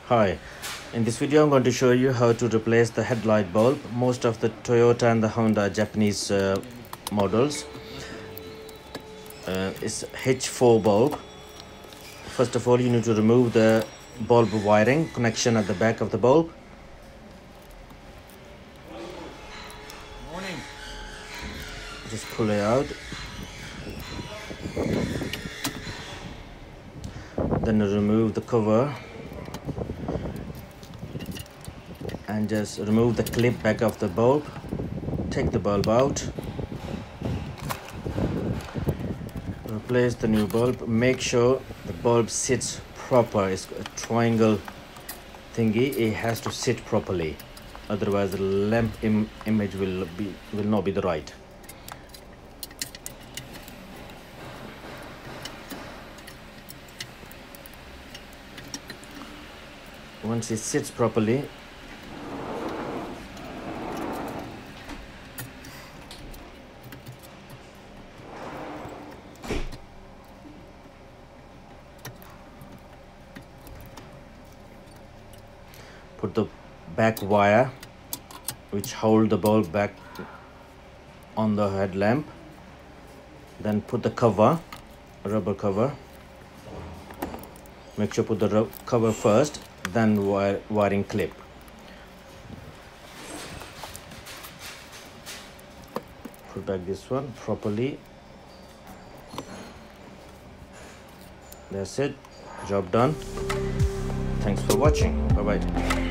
Hi, in this video I'm going to show you how to replace the headlight bulb. Most of the Toyota and the Honda Japanese models is H4 bulb. First of all, you need to remove the bulb wiring connection at the back of the bulb. Morning. Just pull it out. Then remove the cover and just remove the clip back of the bulb. Take the bulb out. Replace the new bulb. Make sure the bulb sits proper. It's a triangle thingy. It has to sit properly. Otherwise, the lamp image will not be the right. Once it sits properly, put the back wire which hold the bulb back on the headlamp. Then put the cover, rubber cover. Make sure put the cover first, then wiring clip. Put back this one properly. That's it. Job done. Thanks for watching. Bye bye.